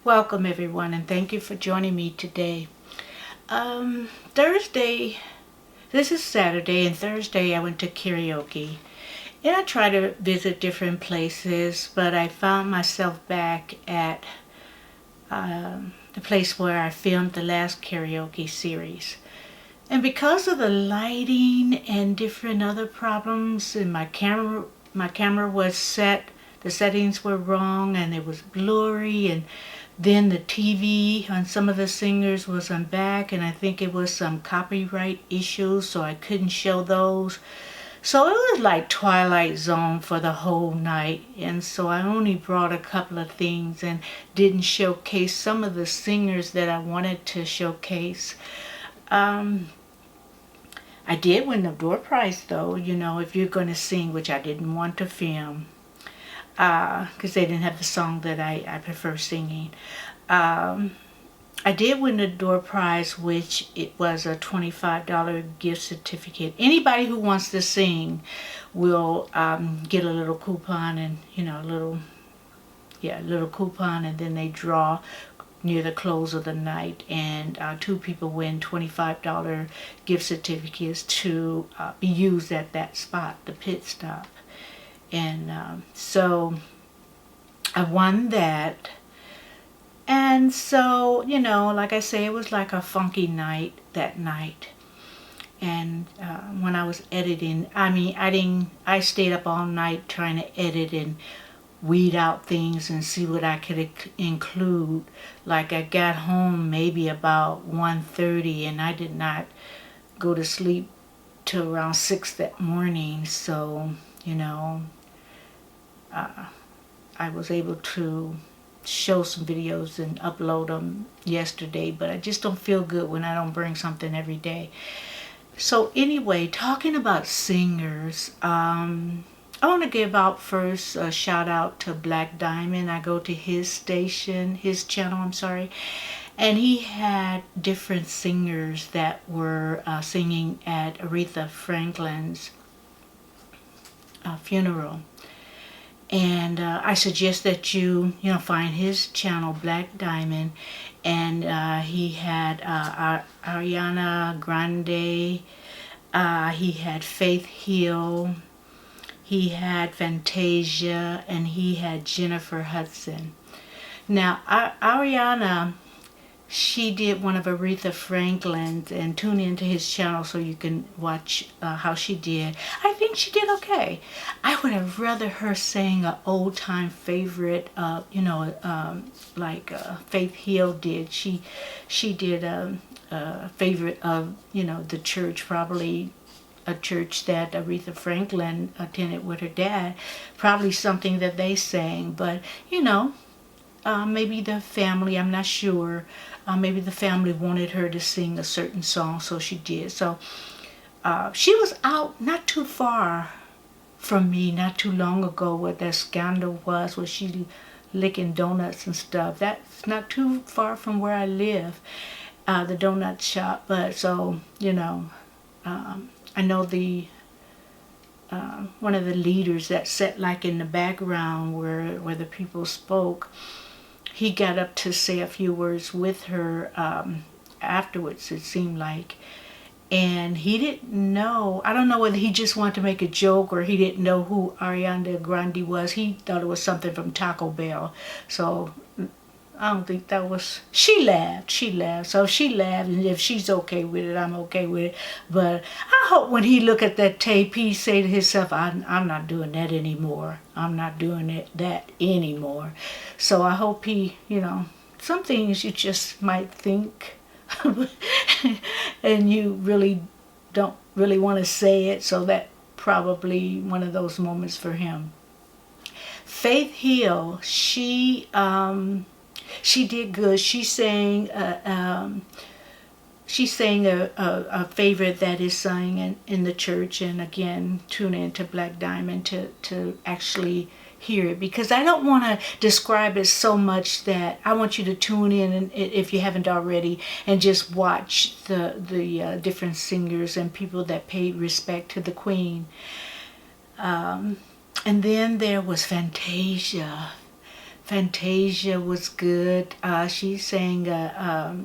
Welcome everyone, and thank you for joining me today. Thursday, this is Saturday, and Thursday I went to karaoke. And I tried to visit different places, but I found myself back at the place where I filmed the last karaoke series. And because of the lighting and different other problems, and my camera was set, the settings were wrong, and it was blurry, and then the TV on some of the singers was on back, and I think it was some copyright issues, so I couldn't show those. So it was like Twilight Zone for the whole night, and so I only brought a couple of things and didn't showcase some of the singers that I wanted to showcase. I did win the door prize though, if you're going to sing, which I didn't want to film because they didn't have the song that I prefer singing. I did win the door prize, which it was a $25 gift certificate. Anybody who wants to sing will get a little coupon, and a little coupon, and then they draw near the close of the night, and two people win $25 gift certificates to be used at that spot, the pit stop. And so I won that. And so, like I say, it was like a funky night that night. And when I was editing, I stayed up all night trying to edit and weed out things and see what I could include. Like I got home maybe about 1:30, and I did not go to sleep till around 6 that morning. So, I was able to show some videos and upload them yesterday, but I just don't feel good when I don't bring something every day. So anyway, talking about singers, I want to give out first a shout out to Black Diamond. I go to his channel, and he had different singers that were singing at Aretha Franklin's funeral. And I suggest that you find his channel, Black Diamond, and he had Ariana Grande, he had Faith Hill, he had Fantasia, and he had Jennifer Hudson. Now Ariana, she did one of Aretha Franklin's, and tune into his channel so you can watch how she did. I think she did okay. I would have rather her sing an old time favorite, like Faith Hill did. She did a favorite of the church, probably a church that Aretha Franklin attended with her dad, probably something that they sang. But maybe the family, I'm not sure, maybe the family wanted her to sing a certain song, so she did. So she was out not too far from me not too long ago, where that scandal was, where she licking donuts and stuff. That's not too far from where I live, the donut shop. But so I know the one of the leaders that sat like in the background where the people spoke, he got up to say a few words with her afterwards, it seemed like. And he didn't know, I don't know whether he just wanted to make a joke or he didn't know who Ariana Grande was. He thought it was something from Taco Bell. So I don't think that was, she laughed. So if she laughed, and if she's okay with it, I'm okay with it. But I hope when he look at that tape, he say to himself, I'm not doing that anymore. I'm not doing that anymore. So I hope he, some things you just might think and you really don't really want to say it. So that probably one of those moments for him. Faith Hill, she did good. She sang a favorite that is sung in the church. And again, tune in to Black Diamond to actually hear it, because I don't want to describe it so much. That I want you to tune in, and if you haven't already, and just watch the different singers and people that paid respect to the Queen. And then there was Fantasia. Fantasia was good. She sang a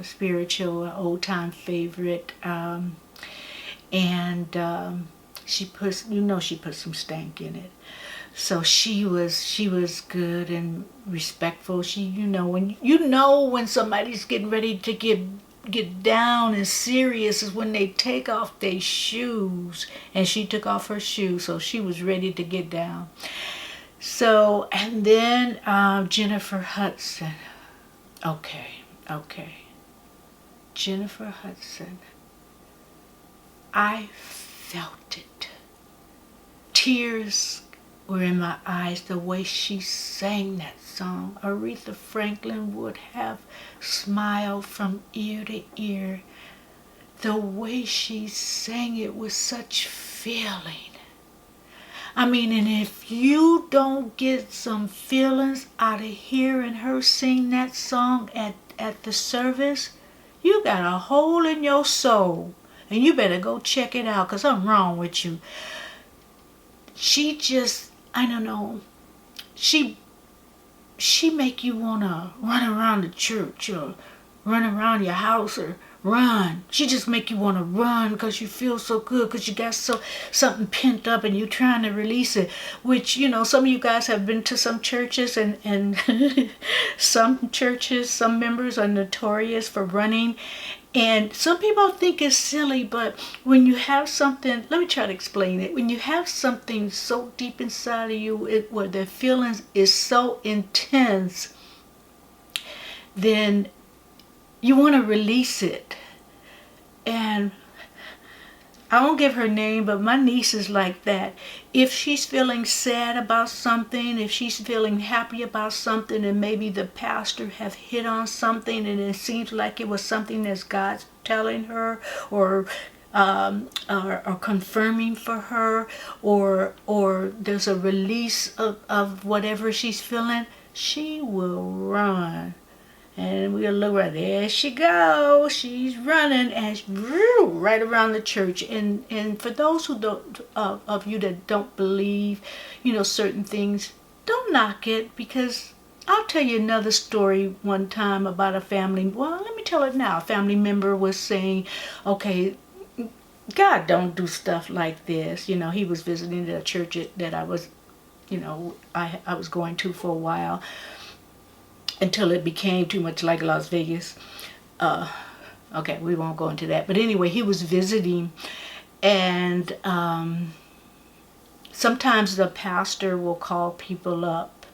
spiritual, old time favorite, and she put, she put some stank in it. So she was good and respectful. She, when somebody's getting ready to get down and serious is when they take off their shoes, and she took off her shoes, so she was ready to get down. So, and then Jennifer Hudson. Okay. Jennifer Hudson. I felt it. Tears were in my eyes the way she sang that song. Aretha Franklin would have smiled from ear to ear. The way she sang it with such feeling. I mean, and if you don't get some feelings out of hearing her sing that song at the service, you got a hole in your soul. And you better go check it out, because something wrong with you. She just, I don't know, she make you want to run around the church or run around your house or run. She just make you want to run because you feel so good, because you got something pent up and you're trying to release it. Which, some of you guys have been to some churches, and some churches, some members are notorious for running. And some people think it's silly, but when you have something, let me try to explain it. When you have something so deep inside of you, where the feelings is so intense, then you want to release it. And I won't give her name, but my niece is like that. If she's feeling sad about something, if she's feeling happy about something, and maybe the pastor have hit on something, and it seems like it was something that's God's telling her, or confirming for her, or there's a release of whatever she's feeling, she will run. And we'll look right there. She goes. She's running, and right around the church. And for those who don't, of you that don't believe, certain things, don't knock it, because I'll tell you another story one time about a family. Well, let me tell it now. A family member was saying, "Okay, God don't do stuff like this." He was visiting the church that I was, I was going to for a while, until it became too much like Las Vegas. Okay, we won't go into that. But anyway, he was visiting, and sometimes the pastor will call people up.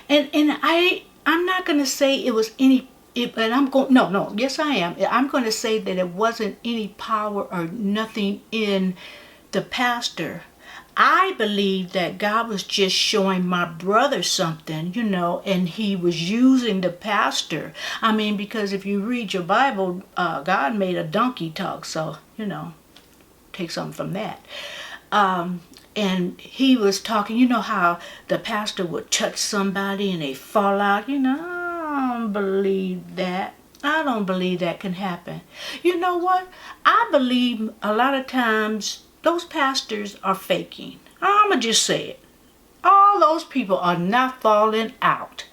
And I'm not going to say it was any, and I'm going, no, yes I am. I'm going to say that it wasn't any power or nothing in the pastor. I believe that God was just showing my brother something, and he was using the pastor. I mean, because if you read your Bible, God made a donkey talk, so, take something from that. And he was talking, how the pastor would touch somebody and they fall out. I don't believe that. I don't believe that can happen. You know what? I believe a lot of times those pastors are faking. I'm going to just say it. All those people are not falling out.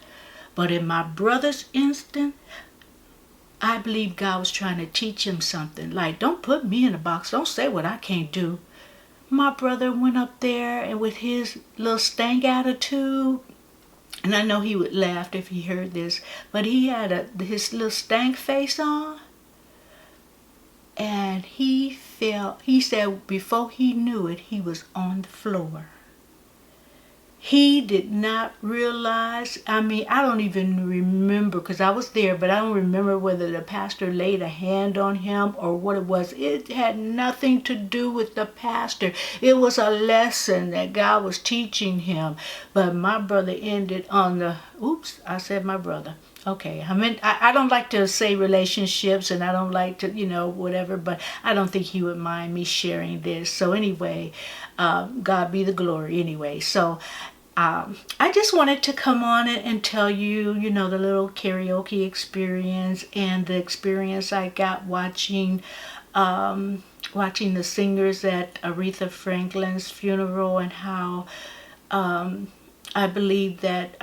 But in my brother's instant, I believe God was trying to teach him something. Like, don't put me in a box. Don't say what I can't do. My brother went up there, and with his little stank attitude, and I know he would laugh if he heard this, but he had his little stank face on. And he said before he knew it, he was on the floor. He did not realize, I don't even remember, because I was there, but I don't remember whether the pastor laid a hand on him or what it was. It had nothing to do with the pastor. It was a lesson that God was teaching him. But my brother ended on the, oops, I said my brother. Okay, I don't like to say relationships, and I don't like to, whatever, but I don't think he would mind me sharing this. So anyway, God be the glory anyway. So I just wanted to come on and tell you, the little karaoke experience and the experience I got watching the singers at Aretha Franklin's funeral, and how I believe that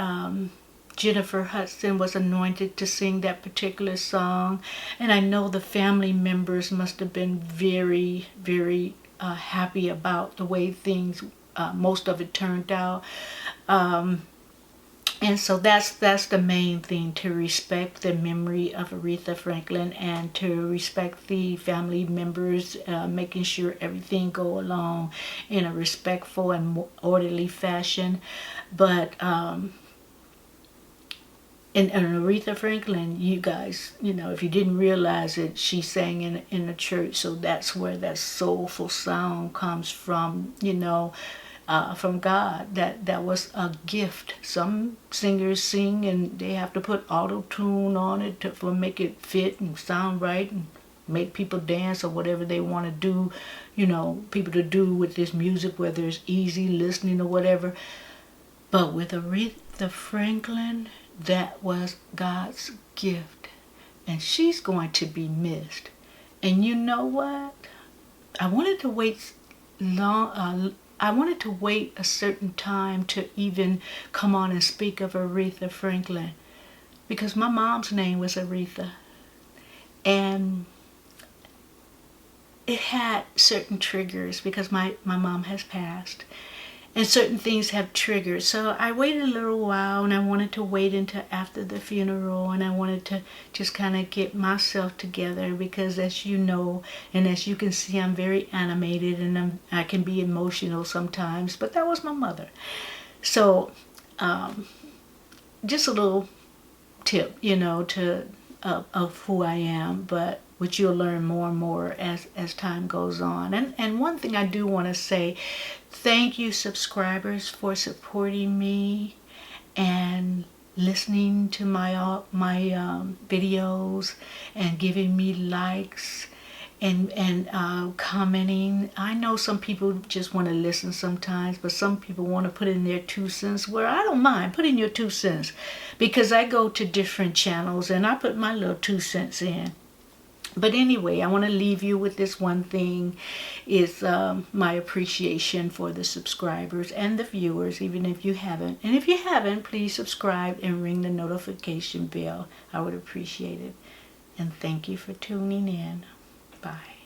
Jennifer Hudson was anointed to sing that particular song. And I know the family members must have been very, very happy about the way things, most of it turned out. And so that's the main thing, to respect the memory of Aretha Franklin and to respect the family members, making sure everything go along in a respectful and orderly fashion. But and Aretha Franklin, you guys, if you didn't realize it, she sang in a church, so that's where that soulful sound comes from, from God. That was a gift. Some singers sing and they have to put auto tune on it to make it fit and sound right and make people dance or whatever they want to do, people to do with this music, whether it's easy listening or whatever. But with Aretha Franklin, that was God's gift, and she's going to be missed. And you know what? I wanted to wait a certain time to even come on and speak of Aretha Franklin, because my mom's name was Aretha, and it had certain triggers because my mom has passed, and certain things have triggered. So I waited a little while, and I wanted to wait until after the funeral, and I wanted to just kind of get myself together, because as you know, and as you can see, I'm very animated, and I can be emotional sometimes, but that was my mother. So just a little tip, of who I am, but which you'll learn more and more as time goes on. And one thing I do want to say, thank you subscribers for supporting me and listening to my videos and giving me likes and commenting. I know some people just want to listen sometimes, but some people want to put in their 2 cents, where I don't mind putting your 2 cents, because I go to different channels and I put my little 2 cents in. But anyway, I want to leave you with this one thing, is my appreciation for the subscribers and the viewers, even if you haven't. And if you haven't, please subscribe and ring the notification bell. I would appreciate it. And thank you for tuning in. Bye.